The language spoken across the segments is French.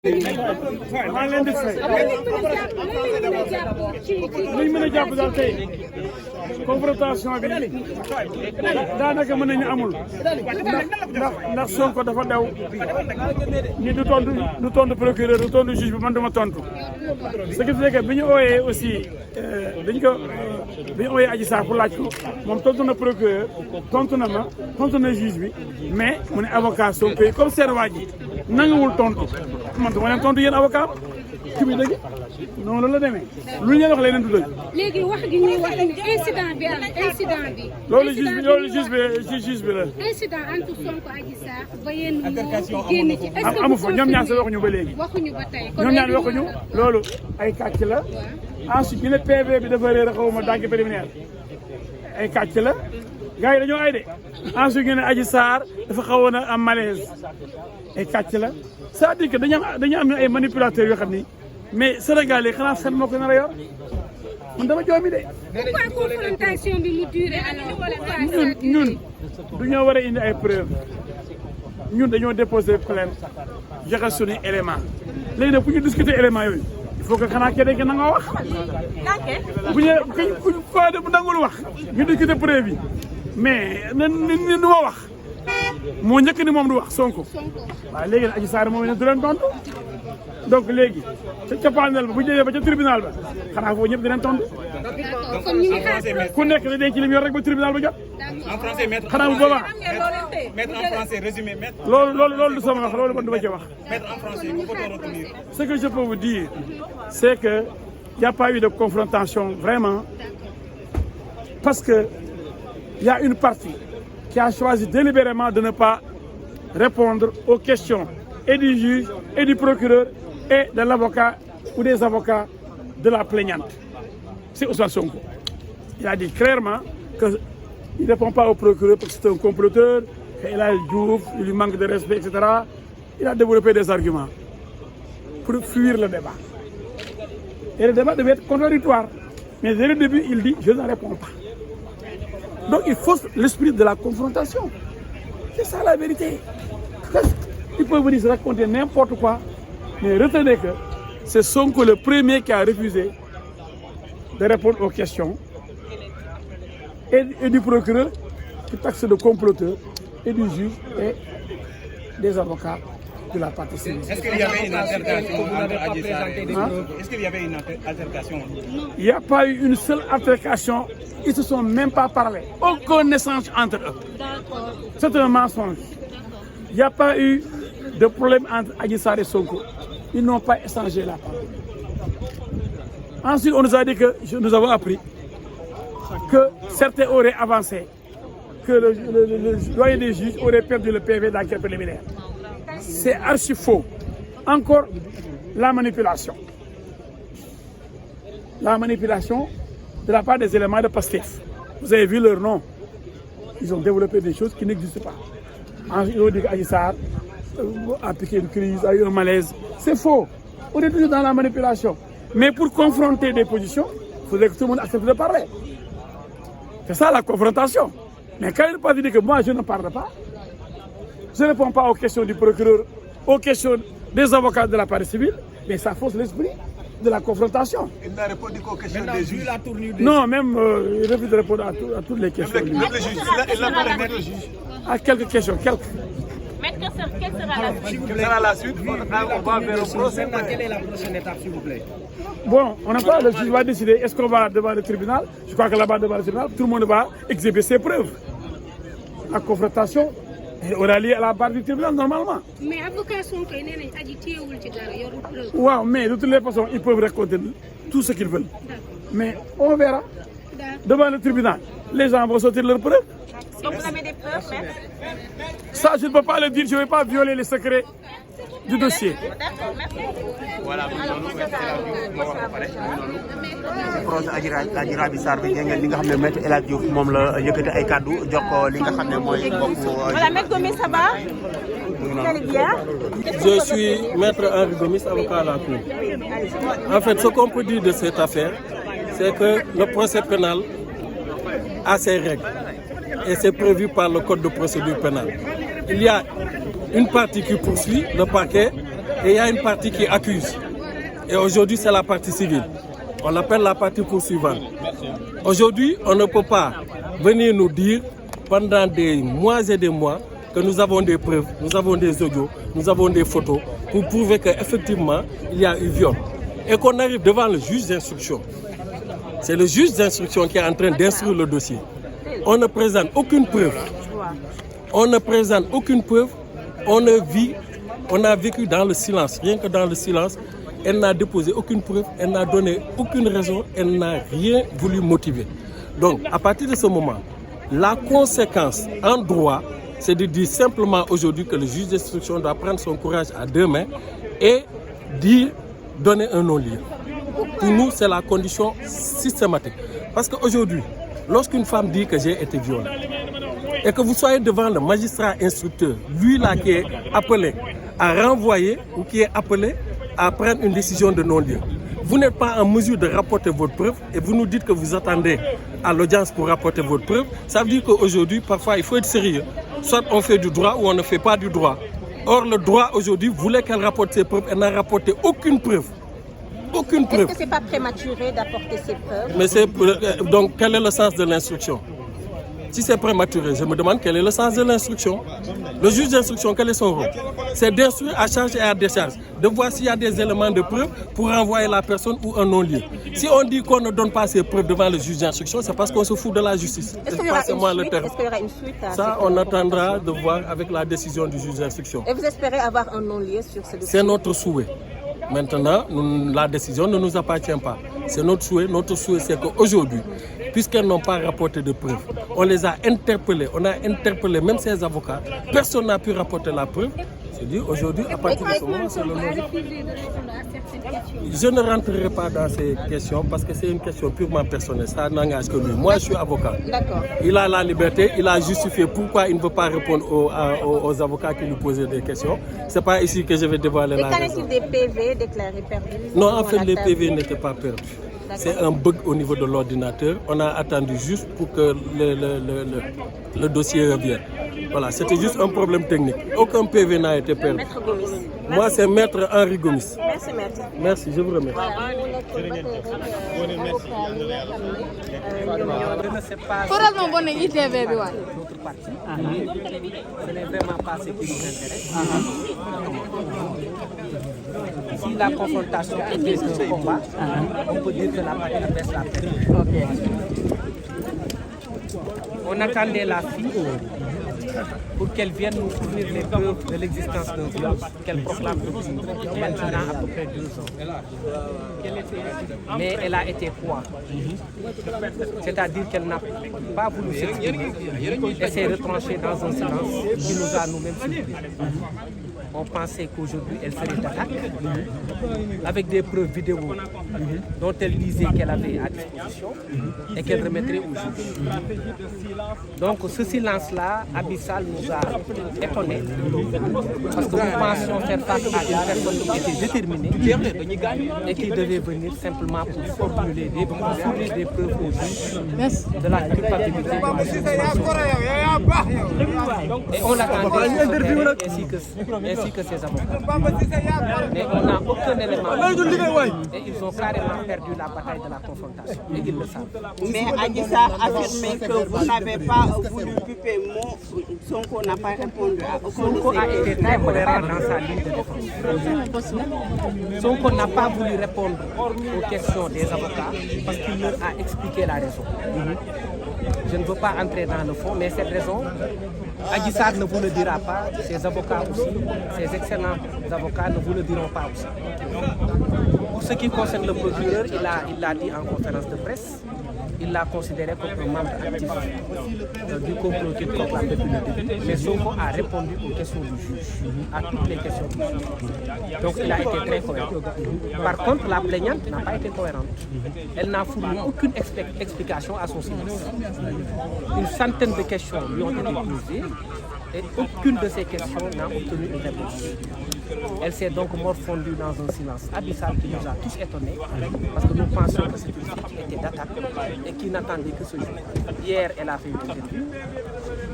maa leen di fay liñ mën a jàpp daal tey confrontation bi daanaka mën nañu amul ndax Sonko dafa daw ni du tontu procureur du tontu juge bi man duma tontu ce qui fait que bi ñu ooyee aussi bi ñu ooyee Adji Sarr pour laaj ko moom tontu na procureur tontu na ma tontu na juge bi mais mu ne avocat Sonko yi comme seen waa ji nanguwul tontu man dama leen tontu yéen avocat ci bi dëgg noonu la demee lu ñu leen wax leneen du dëgg. léegi wax gi ñuy wax incident bi am incident bi. loolu juge bi la. incident entre Sonko Adji Sarr ba yéen ñu génn ci. est-ce que amu fa ñoom ñaar sax waxuñu ba léegi. waxuñu ba tey ñoom ñaar waxuñu loolu ay kàcc la. ensuite ñu ne PV bi dafa réer xaw ma dànk préliminaire ay kàcc la gars yi dañoo ay de ensuite ñu ne Adji Sarr dafa xawoon a am malaise ay kàcc la c'est-à-dire que dañu am ay manipulateurs yoo xam ni mais Sénégal yi xanaa fen moo ko nar a yor man dama joomi de. pourquoi confrontation bi mu duré alors ñun du ñoo war a indi ay preuves ñun dañoo déposer plainte joxe suñu élément léegi nag bu ñu discuter éléments yooyu il faut que xanaa kenn ki na nga wax. bu ñu bu nangul wax ñu discuter preuve yi mais ni du ma wax moo njëkk ni moom du wax Sonko waaw léegi nag Adji Sarr moom du leen tontu donc léegi ca cappaanel ba bu ñu ba ca tribunal ba xanaa foofu ñëpp di leen tontu. ku nekk da denc li mu yor rek ba tribunal ba jot. en français maître. xanaa bu boobaa. maître en français résumé maître. loolu du sama wax loolu man du ma ci wax. maître en français vous pouvez retenir. Ce que je peux vous dire c'est que y a pas eu de confrontation vraiment parce que y a une partie qui a choisi délibérément de ne pas répondre aux questions et du juge et du procureur et de l'avocat ou des avocats de la plaignante. C'est Ousmane Sonko. Il a dit clairement qu'il ne répond pas au procureur parce que c'est un comploteur, qu'il a le Diouf, il lui manque de respect, etc. Il a développé des arguments pour fuir le débat. Et le débat devait être contradictoire. Mais dès le début, il dit « je ne réponds pas ». Donc il fausse l'esprit de la confrontation. C'est ça la vérité. Il peut venir se raconter n'importe quoi, mais retenez que c'est Sonko le premier qui a refusé de répondre aux questions et du procureur qui taxe de comploteur et du juge et des avocats de la partie civile. Est-ce qu'il y avait une altercation entre Adji Sarr et Est-ce qu'il y avait une altercation? Il n'y a pas eu une seule altercation. Ils ne se sont même pas parlé. Aucun échange entre eux. C'est un mensonge. Il n'y a pas eu de problème entre Adji Sarr et Sonko. Ils n'ont pas échangé la parole. Ensuite, on nous a dit que nous avons appris que certains auraient avancé, que le doyen des juges aurait perdu le PV d'enquête préliminaire. C'est archi faux. Encore la manipulation. La manipulation de la part des éléments de Pastef. Vous avez vu leur nom. Ils ont développé des choses qui n'existent pas. Ils ont dit qu'Adji Sarr a piqué une crise, a eu un malaise. C'est faux. On est toujours dans la manipulation. Mais pour confronter des positions, il faudrait que tout le monde accepte de parler. C'est ça la confrontation. Mais quand il peut dire que moi je ne parle pas, je ne réponds pas aux questions du procureur, aux questions des avocats de la partie civile, mais ça fausse l'esprit de la confrontation. Il n'a répondu qu'aux questions des juges. Non, même il refuse de répondre à toutes les questions. Il n'a pas le maître juge. À quelques questions, quelques. Maître, quelle sera la suite? Quelle sera la suite? On va vers le procès. Quelle est la prochaine étape, s'il vous plaît? Bon, on n'a pas, le juge va décider, est-ce qu'on va devant le tribunal? Je crois que là-bas devant le tribunal, tout le monde va exhiber ses preuves. La confrontation aura lieu à la barre du tribunal normalement. Mais avocat Sonko yi nee nañ aji téyewul ci dara yorul preuve. Waaw, mais de toutes les façons, ils peuvent raconter tout ce qu'ils veulent. Mais on verra. Devant le tribunal, les gens vont sortir leurs preuves. Donc vous avez des preuves, maître? Ça, je ne peux pas le dire, je ne vais pas violer les secrets du dossier. D'accord, merci. Voilà, projet Adji Raby Sarr bi ngeen li nga xam ne maître El Hadji Diouf moom la yëkkati ay kàddu jox ko li nga xam ne mooy mbokku. Voilà, maître Gomis, ça va? Vous allez bien? Je suis maître Henri Gomis, avocat à la Cour. En fait, ce qu'on peut dire de cette affaire, c'est que le procès pénal a ses règles et c'est prévu par le code de procédure pénale. Il y a une partie qui poursuit, le parquet, et il y a une partie qui accuse. Et aujourd'hui, c'est la partie civile. On l'appelle la partie poursuivante. Aujourd'hui, on ne peut pas venir nous dire pendant des mois et des mois que nous avons des preuves, nous avons des audios, nous avons des photos pour prouver qu'effectivement, il y a eu viol. Et qu'on arrive devant le juge d'instruction. C'est le juge d'instruction qui est en train d'instruire le dossier. On ne présente aucune preuve. On ne présente aucune preuve. On a vécu dans le silence. Rien que dans le silence, elle n'a déposé aucune preuve, elle n'a donné aucune raison, elle n'a rien voulu motiver. Donc, à partir de ce moment, la conséquence en droit, c'est de dire simplement aujourd'hui que le juge d'instruction doit prendre son courage à deux mains et donner un non-lieu. Pour nous, c'est la condition systématique. Parce qu'aujourd'hui, lorsqu'une femme dit que j'ai été violée, et que vous soyez devant le magistrat instructeur, lui là qui est appelé à renvoyer ou qui est appelé à prendre une décision de non-lieu, vous n'êtes pas en mesure de rapporter votre preuve et vous nous dites que vous attendez à l'audience pour rapporter votre preuve, ça veut dire qu'aujourd'hui, parfois, il faut être sérieux. Soit on fait du droit ou on ne fait pas du droit. Or, le droit aujourd'hui voulait qu'elle rapporte ses preuves, elle n'a rapporté aucune preuve. Aucune preuve. Est-ce que ce n'est pas prématuré d'apporter ces preuves? Mais donc, quel est le sens de l'instruction? Si c'est prématuré, je me demande quel est le sens de l'instruction. Le juge d'instruction, quel est son rôle? C'est d'instruire à charge et à décharge, de voir s'il y a des éléments de preuve pour renvoyer la personne ou un non-lieu. Si on dit qu'on ne donne pas ces preuves devant le juge d'instruction, c'est parce qu'on se fout de la justice. Est-ce qu'il y aura une suite à ça, on attendra de voir avec la décision du juge d'instruction. Et vous espérez avoir un non-lieu sur ce dossier? C'est notre souhait. Maintenant, la décision ne nous appartient pas. C'est notre souhait. Notre souhait, c'est qu'aujourd'hui, puisqu'elles n'ont pas rapporté de preuves, on les a interpellés. On a interpellé même ces avocats. Personne n'a pu rapporter la preuve. Je dis aujourd'hui, à partir de ce moment, c'est le non-lieu. Je ne rentrerai pas dans ces questions parce que c'est une question purement personnelle. Ça n'engage que lui. Moi, je suis avocat. D'accord. Il a la liberté, il a justifié pourquoi il ne veut pas répondre aux avocats qui lui posaient des questions. Ce n'est pas ici que je vais dévoiler la raison. Et qu'en est-il des PV déclarés perdus? Non, en fait, les PV n'étaient pas perdus. C'est un bug au niveau de l'ordinateur. On a attendu juste pour que le dossier revienne. Voilà, c'était juste un problème technique. Aucun PV n'a été perdu. Maître Gomis. Moi, c'est Maître Henri Gomis. Merci, maître. Merci, je vous remercie. Heureusement, bon ITV bi waay. Notre parti, ce n'est vraiment pas ce qui nous intéresse. Si la confrontation était un combat, on peut dire que la partie baisse la tête. On attendait la fille pour qu'elle vienne nous fournir les preuves de l'existence d'un viol qu'elle proclame depuis maintenant à peu près 2 ans. Mais elle a été quoi? C'est-à-dire qu'elle n'a pas voulu s'exprimer et s'est retranchée dans un silence qui nous a nous-mêmes surpris. On pensait qu'aujourd'hui elle serait d'attaque avec des preuves vidéo dont elle disait qu'elle avait à disposition et qu'elle remettrait au juge. Donc ce silence-là, abyssal, nous a étonnés parce que nous pensions faire face à une personne qui était déterminée et qui devait venir simplement pour fournir des preuves au juge de la culpabilité. Et on l'attendait ainsi que ses avocats. Mais on n'a aucun élément et ils ont carrément perdu la bataille de la confrontation et ils le savent. Mais Adji Sarr affirme que vous n'avez pas voulu puper mot, Sonko n'a pas répondu à aucun de Sonko a été très cohérent dans sa ligne de défense. Sonko n'a pas voulu répondre aux questions des avocats parce qu'il leur a expliqué la raison. Je ne veux pas entrer dans le fond, mais cette raison, Adji Sarr ne vous le dira pas, ses avocats aussi, ses excellents avocats ne vous le diront pas aussi. Pour ce qui concerne le procureur, il l'a dit en conférence de presse, il l'a considéré comme un membre actif du complot qu'il proclame depuis le début. Mais Sonko a répondu aux questions du juge, à toutes les questions du juge. Donc il a été très cohérent. Par contre, la plaignante n'a pas été cohérente. Elle n'a fourni aucune explication à son silence. Une centaine de questions lui ont été posées et aucune de ces questions n'a obtenu une réponse. Elle s'est donc morfondue dans un silence abyssal qui nous a tous étonnés parce que nous pensions que c'était une fille qui était d'attaque et qui n'attendait que ce jour. Hier, elle a fait une interview.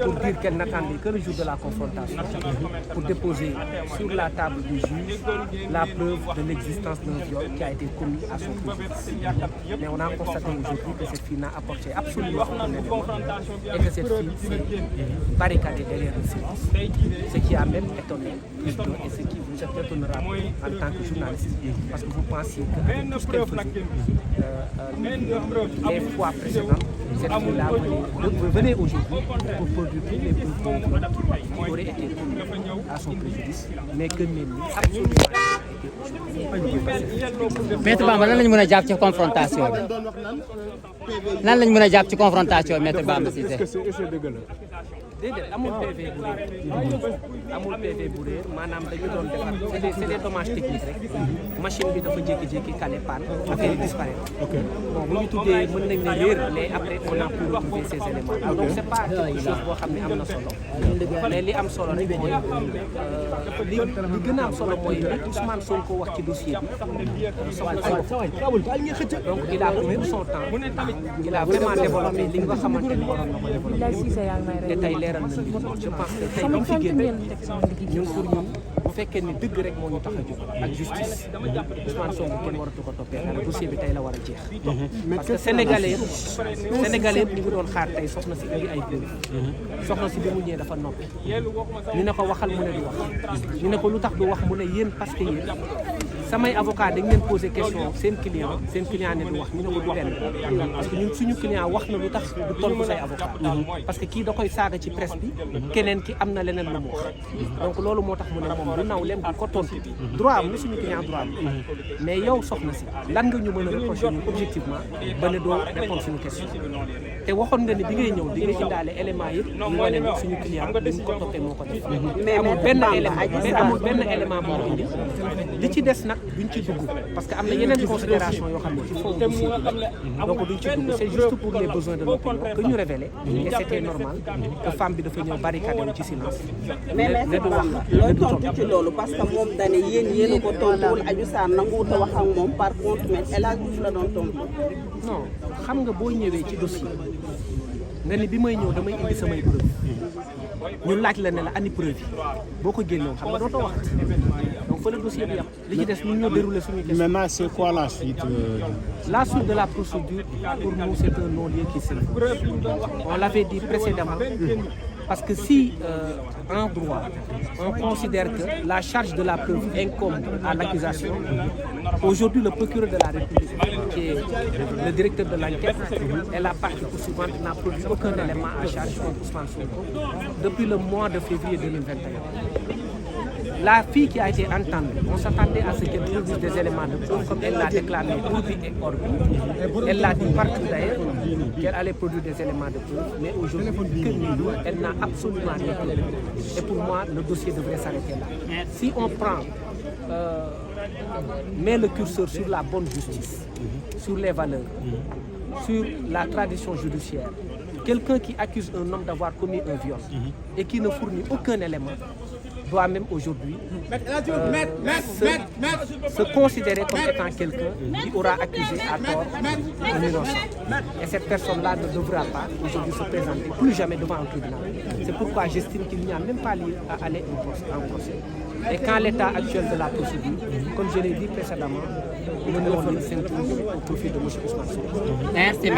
pour dire qu'elle n'attendait que le jour de la confrontation pour déposer sur la table du juge la preuve de l'existence d'un viol qui a été commis à son préjudice. Mais on a constaté aujourd'hui que cette fille n'a apporté absolument aucun élément et que cette fille s'est barricadée derrière le silence. Ce qui a même étonné plus d'un et ce qui vous étonnera en tant que journaliste, parce que vous pensiez que tout ce qu'elle faisait les fois précédentes, cette fille-là venait aujourd'hui pour produire toutes les preuves qui auraient été commises à son préjudice, mais que même absolument Maître Bamba lan lañ mën a jàpp ci confrontation bi lan lañ mën a jàpp ci confrontation bi Maître Bamba Cissé. déedéet amul PV bu réer amul PV bu réer maanaam dañu doon defar c'est des dommages techniques rek machine bi dafa jékki-jékki calé panne affaire yi disparaître. Bon bu ñu tuddee mën nañ ne réer mais après on a pu retrouver ces éléments. Donc c'est pas quelque chose boo xam ne am na solo mais li am solo rek mooy li gën a am solo mooy li Ousmane Sonko wax ci dossier bi soxla donc il a pris son temps il a vraiment développé li nga xamante ni waroon na ko développé te tey leeral na je pense que tey ñu fi génne ñun pour ñun bu fekkee ni dëgg rek moo ñu tax a jóg ak justice Ousmane Sonko kenn waratu ko toppee dara dossier bi tey la war a jeex parce que sénégalais yëpp ñu ngi doon xaar tey soxna si indi ay preuve soxna si bi mu ñëwee dafa noppi ñu ne ko waxal mu ne du wax ñu ne ko lu tax du wax mu ne yéen parce que yéen samay avocat dañ leen posé question seen client ne du wax ñu ne ko du benn parce que ñun suñu client wax na lu tax du tontu say avocat parce que kii da koy saaga ci presse bi keneen ki am na leneen lu mu wax donc loolu moo tax mu ne moom du nawleem du ko tontu droit am la suñu client droit am mais yow soxna si lan nga ñu mën a reprocher ñun objectivement ba ne doo répondre suñu question te waxoon nga ni bi ngay ñëw di nga indaale élément yëpp ñu wane ne suñu client li ñu ko toppee moo ko def amul benn élément boo indi li ci des nag duñ ci dugg parce que am na yeneen considération yoo xam ne ci fond dossier bi donc duñ ci dugg c'est juste pour les besoins de l'opinion que ñu révélé et c'était normal que femme bi dafa ñëw barricade wu ci silence mais Maître Bamba looy tontu ci loolu parce que moom dane yéen a ko tontuwul Adji Sarr nanguwut a wax ak moom par contre mais El Hadji Diouf la doon tontu. non xam nga boo ñëwee ci dossier nga ni bi may ñëw damay indi samay preuve ñu laaj la ne la ani preuve yi boo ko génnewoon xam nga dootoo waxati donc fa la dossier bi yàq li ci des ñun ñoo déroulé suñu question. Maintenant c'est quoi la suite La suite de la procédure pour nous c'est un non-lieu qui s'impose. On l'avait dit précédemment parce que si en droit on considère que la charge de la preuve incombe à l'accusation, aujourd'hui le procureur de la République qui est le directeur de l'enquête et la partie poursuivante n'a produit aucun élément à charge contre Ousmane Sonko depuis le mois de février 2021. La fille qui a été entendue, on s'attendait à ce qu'elle produise des éléments de preuve comme elle l'a déclaré urbi et orbi. Elle l'a dit partout d'ailleurs qu'elle allait produire des éléments de preuve, mais aujourd'hui, elle n'a absolument rien produit. Et pour moi, le dossier devrait s'arrêter là. Si on prend, met le curseur sur la bonne justice, sur les valeurs, sur la tradition judiciaire, quelqu'un qui accuse un homme d'avoir commis un viol et qui ne fournit aucun élément, doit même aujourd'hui se considérer comme étant quelqu'un qui aura accusé à tort un innocent. Et cette personne-là ne devra pas aujourd'hui se présenter plus jamais devant un tribunal. C'est pourquoi j'estime qu'il n'y a même pas lieu à aller en procès. Et quand l'état actuel de la procédure, comme je l'ai dit précédemment, le non-lieu s'impose au profit de M. Ousmane Sonko. Merci.